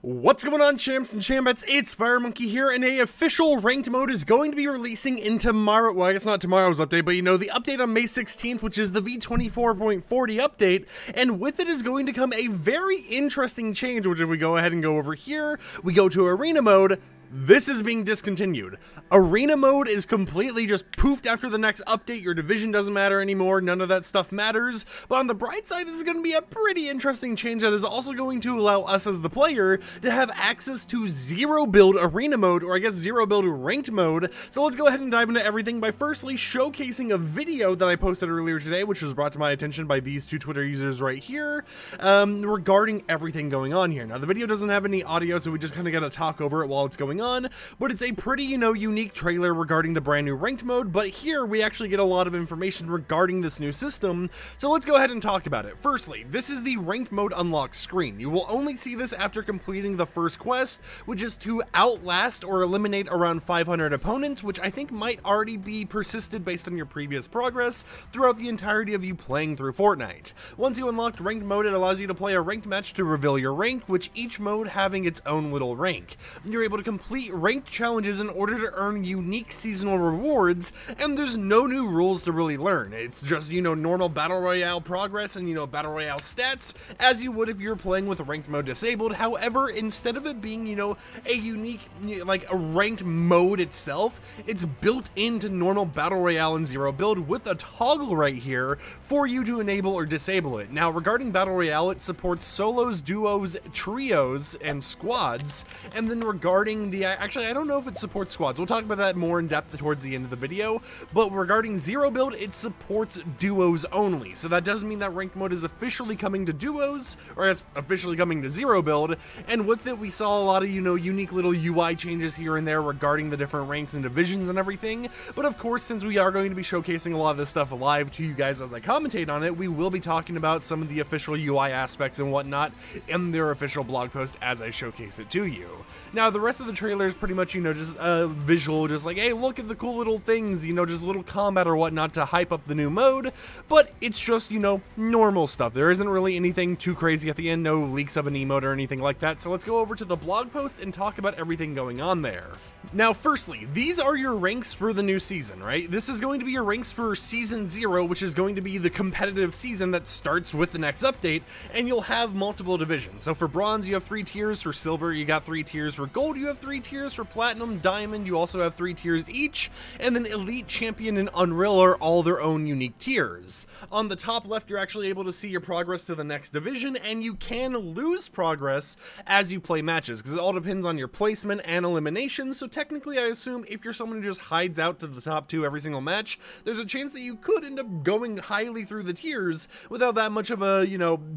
What's going on, champs and chambettes? It's FireMonkey here, and a official ranked mode is going to be releasing in tomorrow. Well, I guess not tomorrow's update, but you know, the update on May 16th, which is the V24.40 update, and with it is going to come a very interesting change, which if we go ahead and go over here, we go to arena mode. This is being discontinued. Arena mode is completely just poofed after the next update. Your division doesn't matter anymore. None of that stuff matters. But on the bright side, this is going to be a pretty interesting change that is also going to allow us as the player to have access to zero build arena mode, or I guess zero build ranked mode. So let's go ahead and dive into everything by firstly showcasing a video that I posted earlier today, which was brought to my attention by these two Twitter users right here, regarding everything going on here. Now, the video doesn't have any audio, so we just kind of got to talk over it while it's going on, but it's a pretty, unique trailer regarding the brand new ranked mode. But here we actually get a lot of information regarding this new system, so let's go ahead and talk about it. Firstly, this is the ranked mode unlock screen. You will only see this after completing the first quest, which is to outlast or eliminate around 500 opponents, which I think might already be persisted based on your previous progress throughout the entirety of you playing through Fortnite. Once you unlocked ranked mode, it allows you to play a ranked match to reveal your rank, which each mode having its own little rank. You're able to complete ranked challenges in order to earn unique seasonal rewards, and there's no new rules to really learn. It's just, normal battle royale progress and, battle royale stats as you would if you're playing with ranked mode disabled. However, instead of it being, a unique, like a ranked mode itself, it's built into normal battle royale and zero build with a toggle right here for you to enable or disable it. Now, regarding battle royale, it supports solos, duos, trios, and squads, and then regarding the actually, I don't know if it supports squads. We'll talk about that more in depth towards the end of the video, but regarding zero build, it supports duos only. So that does mean that ranked mode is officially coming to duos, or it's officially coming to zero build, and with it, we saw a lot of, unique little UI changes here and there regarding the different ranks and divisions and everything. But of course, since we are going to be showcasing a lot of this stuff live to you guys as I commentate on it, we will be talking about some of the official UI aspects and whatnot in their official blog post as I showcase it to you. Now, the rest of the trailer is pretty much, just visual, just like, hey, look at the cool little things, just little combat or whatnot to hype up the new mode, but it's just, normal stuff. There isn't really anything too crazy at the end, no leaks of an emote or anything like that, so let's go over to the blog post and talk about everything going on there. Now, firstly, these are your ranks for the new season, right? This is going to be your ranks for Season 0, which is going to be the competitive season that starts with the next update, and you'll have multiple divisions. So for Bronze, you have 3 tiers. For Silver, you got 3 tiers. For Gold, you have 3 tiers. For Platinum, Diamond, you also have 3 tiers each, and then Elite, Champion, and Unreal are all their own unique tiers. On the top left, you're actually able to see your progress to the next division, and you can lose progress as you play matches, because it all depends on your placement and elimination. So technically, I assume if you're someone who just hides out to the top 2 every single match, there's a chance that you could end up going highly through the tiers without that much of a,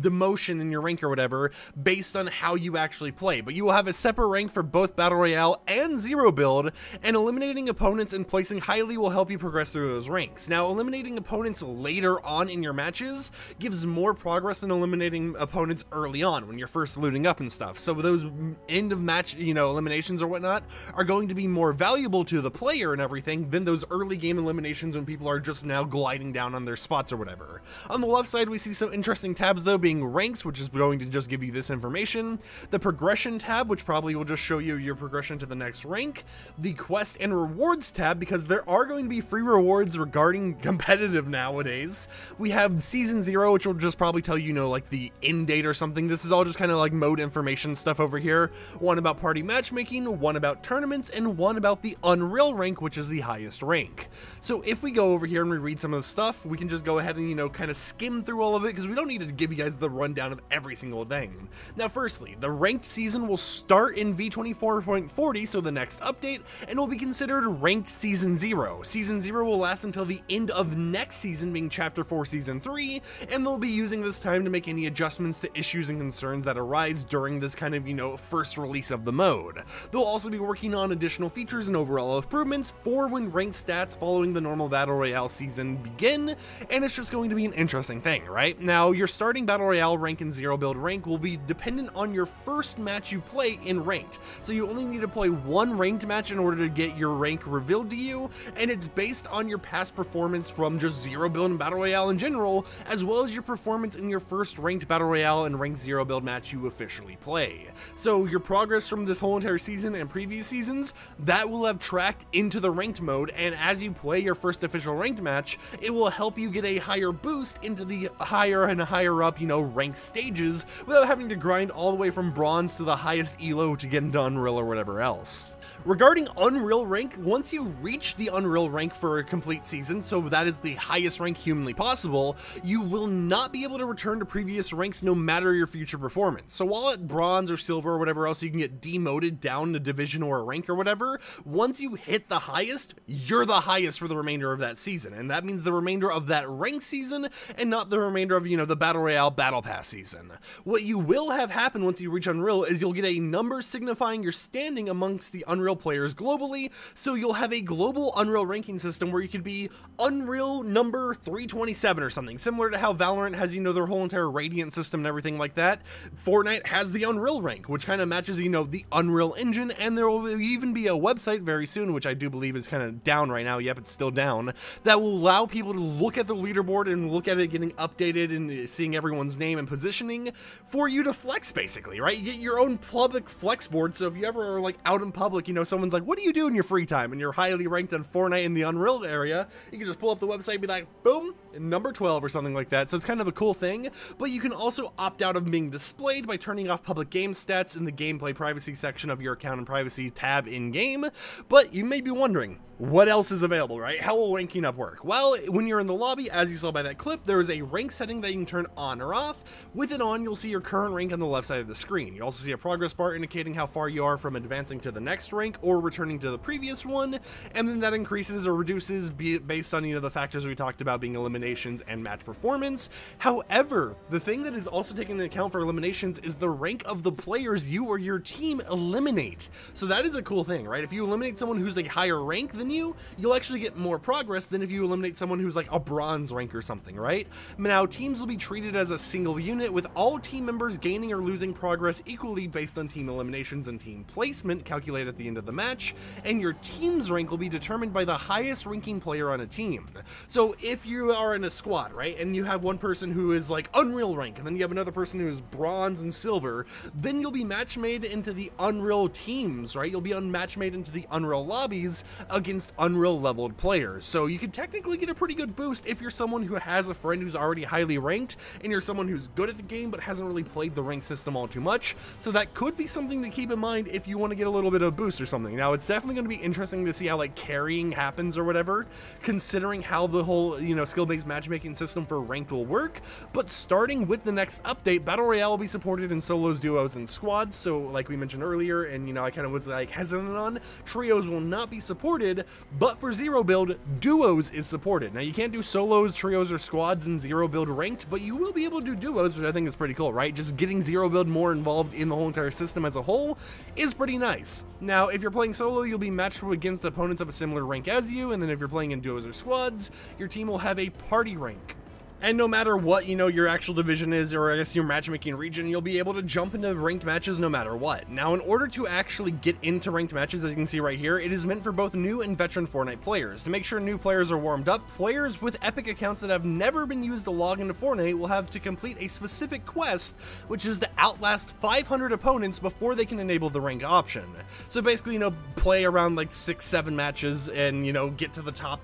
demotion in your rank or whatever, based on how you actually play. But you will have a separate rank for both Battle Royale and Zero Build, and eliminating opponents and placing highly will help you progress through those ranks. Now, eliminating opponents later on in your matches gives more progress than eliminating opponents early on when you're first looting up and stuff. So those end of match, eliminations or whatnot are going to be more valuable to the player and everything than those early game eliminations when people are just now gliding down on their spots or whatever. On the left side, we see some interesting tabs though, being ranks, which is going to just give you this information, the progression tab, which probably will just show you your progression to the next rank, the quest and rewards tab, because there are going to be free rewards regarding competitive nowadays. We have Season 0, which will just probably tell you, like the end date or something. This is all just kind of like mode information stuff over here. One about party matchmaking, one about tournaments, and one about the Unreal rank, which is the highest rank. So if we go over here and we read some of the stuff, we can just go ahead and, kind of skim through all of it, because we don't need to give you guys the rundown of every single thing. Now, firstly, the ranked season will start in V24.40, so the next update, and will be considered ranked Season 0. Season 0 will last until the end of next season, being Chapter 4 Season 3, and they'll be using this time to make any adjustments to issues and concerns that arise during this kind of, first release of the mode. They'll also be working on additional features and overall improvements for when ranked stats following the normal Battle Royale season begin, and it's just going to be an interesting thing, right? Now, your starting Battle Royale rank and zero build rank will be dependent on your first match you play in ranked, so you only need to play one ranked match in order to get your rank revealed to you, and it's based on your past performance from just Zero Build and Battle Royale in general, as well as your performance in your first ranked Battle Royale and ranked Zero Build match you officially play. So your progress from this whole entire season and previous seasons, that will have tracked into the ranked mode, and as you play your first official ranked match, it will help you get a higher boost into the higher and higher up, ranked stages without having to grind all the way from bronze to the highest elo to get into Unreal or whatever else. Regarding Unreal rank, once you reach the Unreal rank for a complete season, so that is the highest rank humanly possible, you will not be able to return to previous ranks no matter your future performance. So while at bronze or silver or whatever else you can get demoted down to division or a rank or whatever, once you hit the highest, you're the highest for the remainder of that season, and that means the remainder of that rank season and not the remainder of, the Battle Royale Battle Pass season. What you will have happen once you reach Unreal is you'll get a number signifying your standing amongst the Unreal players globally, so you'll have a global Unreal ranking system where you could be Unreal number 327 or something, similar to how Valorant has, their whole entire Radiant system and everything like that. Fortnite has the Unreal rank, which kind of matches, the Unreal Engine, and there will even be a website very soon, which I do believe is kind of down right now, yep, it's still down, that will allow people to look at the leaderboard and look at it getting updated and seeing everyone's name and positioning for you to flex, basically, right? You get your own public flex board, so if you ever are, out in public, someone's like, what do you do in your free time? And you're highly ranked on Fortnite in the Unreal area, you can just pull up the website and be like, boom, number 12 or something like that. So it's kind of a cool thing, but you can also opt out of being displayed by turning off public game stats in the gameplay privacy section of your account and privacy tab in game. But you may be wondering, what else is available, right? How will ranking up work? Well, when you're in the lobby, as you saw by that clip, there is a rank setting that you can turn on or off. With it on, you'll see your current rank on the left side of the screen. You also see a progress bar indicating how far you are from advancing to the next rank or returning to the previous one, and then that increases or reduces based on, the factors we talked about being eliminations and match performance. However, the thing that is also taken into account for eliminations is the rank of the players you or your team eliminate. So that is a cool thing, right? If you eliminate someone who's higher rank than you'll actually get more progress than if you eliminate someone who's a bronze rank or something, right? Now, teams will be treated as a single unit, with all team members gaining or losing progress equally based on team eliminations and team placement calculated at the end of the match, and your team's rank will be determined by the highest ranking player on a team. So if you are in a squad, right, and you have one person who is Unreal rank, and then you have another person who is bronze and silver, then you'll be match made into the Unreal teams, right? You'll be match made into the Unreal lobbies against Unreal leveled players. So you can technically get a pretty good boost if you're someone who has a friend who's already highly ranked, and you're someone who's good at the game but hasn't really played the rank system all too much. So that could be something to keep in mind if you want to get a little bit of boost or something. Now, it's definitely going to be interesting to see how carrying happens or whatever, considering how the whole, skill-based matchmaking system for ranked will work. But starting with the next update, Battle Royale will be supported in solos, duos, and squads. So like we mentioned earlier, and I kind of was hesitant on, trios will not be supported, but for Zero Build, duos is supported. Now, you can't do solos, trios, or squads in Zero Build ranked, but you will be able to do duos, which I think is pretty cool, right? Just getting Zero Build more involved in the whole entire system as a whole is pretty nice. Now, if you're playing solo, you'll be matched against opponents of a similar rank as you, and then if you're playing in duos or squads, your team will have a party rank. And no matter what, your actual division is, or I guess your matchmaking region, you'll be able to jump into ranked matches no matter what. Now, in order to actually get into ranked matches, as you can see right here, it is meant for both new and veteran Fortnite players. To make sure new players are warmed up, players with epic accounts that have never been used to log into Fortnite will have to complete a specific quest, which is to outlast 500 opponents before they can enable the rank option. So basically, play around 6-7 matches and, get to the top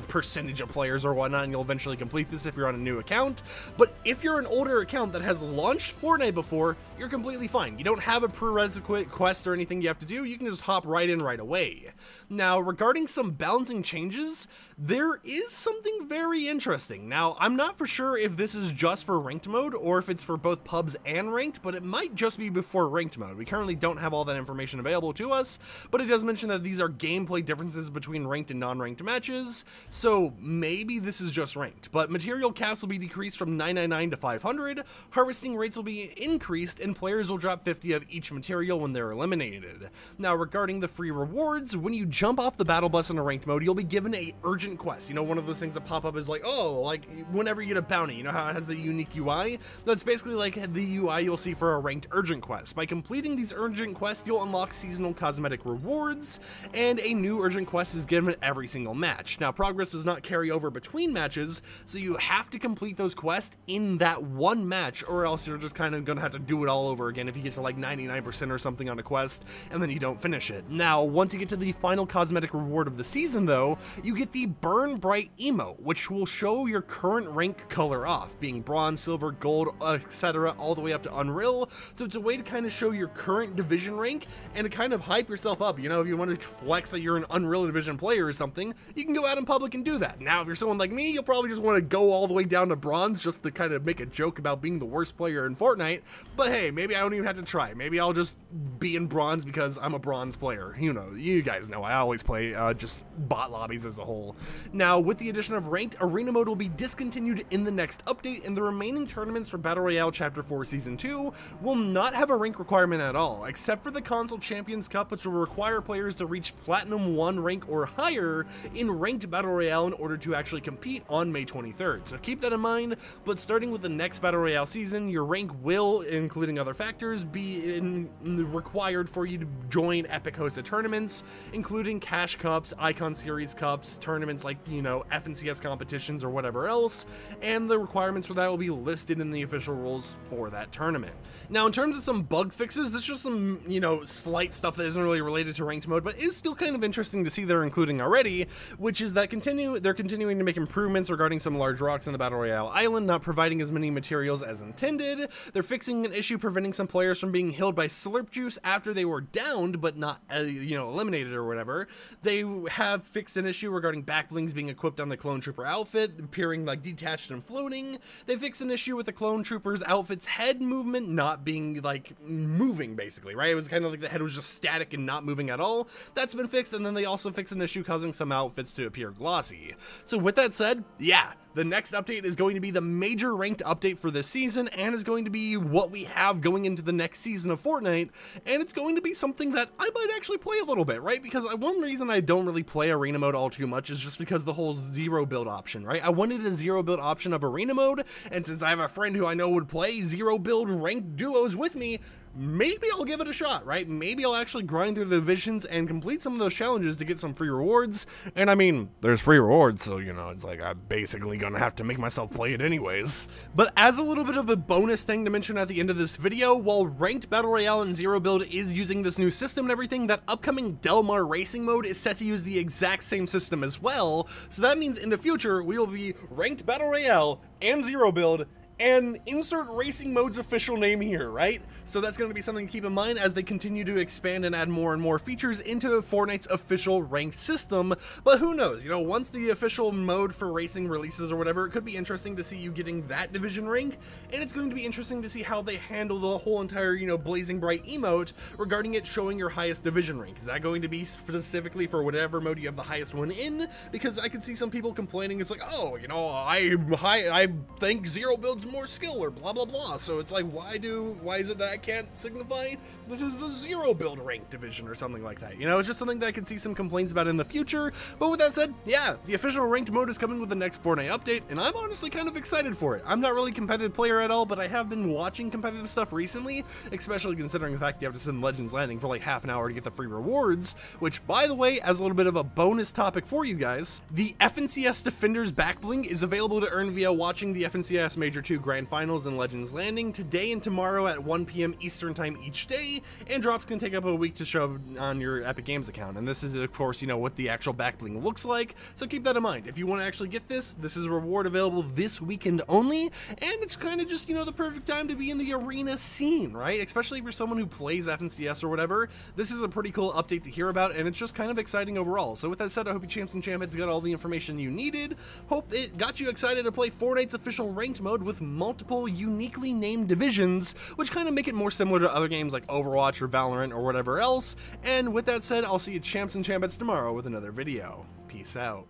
percentage of players or whatnot, and you'll eventually complete this if you're on a new account. But if you're an older account that has launched Fortnite before, you're completely fine. You don't have a prerequisite quest or anything you have to do. You can just hop right in right away. Now, regarding some balancing changes, there is something very interesting. Now, I'm not for sure if this is just for ranked mode or if it's for both pubs and ranked, but it might just be before ranked mode. We currently don't have all that information available to us, but it does mention that these are gameplay differences between ranked and non-ranked matches, so maybe this is just ranked. But material caps will be decreased from 999 to 500, harvesting rates will be increased, and players will drop 50 of each material when they're eliminated. Now, regarding the free rewards, when you jump off the battle bus in a ranked mode, you'll be given a urgent quest. You know, one of those things that pop up is like, oh, like whenever you get a bounty, you know how it has the unique UI? That's basically like the UI you'll see for a ranked urgent quest. By completing these urgent quests, you'll unlock seasonal cosmetic rewards, and a new urgent quest is given every single match. Now, progress does not carry over between matches, so you have to complete those quests in that one match, or else you're just kind of gonna have to do it all over again if you get to like 99% or something on a quest, and then you don't finish it. Now, once you get to the final cosmetic reward of the season though, you get the Burn Bright emote, which will show your current rank color off, being bronze, silver, gold, etc., all the way up to Unreal. So it's a way to kind of show your current division rank and to kind of hype yourself up. You know, if you want to flex that you're an Unreal Division player or something, you can go out in public and do that. Now, if you're someone like me, you'll probably just want to go all the way down to bronze just to kind of make a joke about being the worst player in Fortnite. But hey, maybe I don't even have to try. Maybe I'll just be in bronze because I'm a bronze player. You know, you guys know I always play just bot lobbies as a whole. Now, with the addition of ranked, arena mode will be discontinued in the next update, and the remaining tournaments for Battle Royale Chapter 4 Season 2 will not have a rank requirement at all, except for the Console Champions Cup, which will require players to reach Platinum 1 rank or higher in ranked Battle Royale in order to actually compete on May 23rd. So keep that in mind, but starting with the next Battle Royale season, your rank will, including other factors, be required for you to join Epic hosted tournaments, including Cash Cups, Icon Series Cups, tournaments like, you know, FNCS competitions or whatever else, and the requirements for that will be listed in the official rules for that tournament. Now, in terms of some bug fixes, this is just some, you know, slight stuff that isn't really related to ranked mode, but is still kind of interesting to see they're including already, which is that they're continuing to make improvements regarding some large rocks in the Battle Royale island, not providing as many materials as intended. They're fixing an issue preventing some players from being healed by slurp juice after they were downed, but not, you know, eliminated or whatever. They have fixed an issue regarding back blings being equipped on the clone trooper outfit, appearing like detached and floating. They fixed an issue with the clone trooper's outfit's head movement not being like moving, basically, right? It was kind of like the head was just static and not moving at all. That's been fixed, and then they also fixed an issue causing some outfits to appear glossy. So with that said, yeah, the next update is going to be the major ranked update for this season, and is going to be what we have going into the next season of Fortnite, and it's going to be something that I might actually play a little bit, right? Because one reason I don't really play arena mode all too much is just because the whole zero build option, right? I wanted a zero build option of arena mode, and since I have a friend who I know would play zero build ranked duos with me, maybe I'll give it a shot, right? Maybe I'll actually grind through the divisions and complete some of those challenges to get some free rewards. And I mean, there's free rewards, so, you know, it's like I'm basically gonna have to make myself play it anyways. But as a little bit of a bonus thing to mention at the end of this video, while ranked Battle Royale and Zero Build is using this new system and everything, that upcoming Del Mar Racing mode is set to use the exact same system as well. So that means in the future, we will be ranked Battle Royale and Zero Build, and insert racing mode's official name here, right? So that's going to be something to keep in mind as they continue to expand and add more and more features into Fortnite's official ranked system. But who knows, you know, once the official mode for racing releases or whatever, it could be interesting to see you getting that division rank, and it's going to be interesting to see how they handle the whole entire, you know, Blazing Bright emote regarding it showing your highest division rank. Is that going to be specifically for whatever mode you have the highest one in? Because I could see some people complaining, it's like, oh, you know, I think Zero Build's more skill or blah blah blah. So it's like, why is it that I can't signify this is the Zero Build rank division or something like that? You know, it's just something that I could see some complaints about in the future. But with that said, yeah, the official ranked mode is coming with the next Fortnite update, and I'm honestly kind of excited for it. I'm not really a competitive player at all, but I have been watching competitive stuff recently, especially considering the fact you have to send Legends Landing for like half an hour to get the free rewards, which, by the way, as a little bit of a bonus topic for you guys, the FNCS Defenders back bling is available to earn via watching the FNCS Major 2 Grand Finals and Legends Landing today and tomorrow at 1 PM Eastern Time each day, and drops can take up a week to show on your Epic Games account. And this is, of course, you know, what the actual back bling looks like, so keep that in mind. If you want to actually get this is a reward available this weekend only, and it's kind of just, you know, the perfect time to be in the arena scene, right? Especially for someone who plays FNCS or whatever. This is a pretty cool update to hear about, and it's just kind of exciting overall. So with that said, I hope you champs and champheads got all the information you needed. Hope it got you excited to play Fortnite's official ranked mode with multiple uniquely named divisions, which kind of make it more similar to other games like Overwatch or Valorant or whatever else. And with that said, I'll see you champs and champettes tomorrow with another video. Peace out.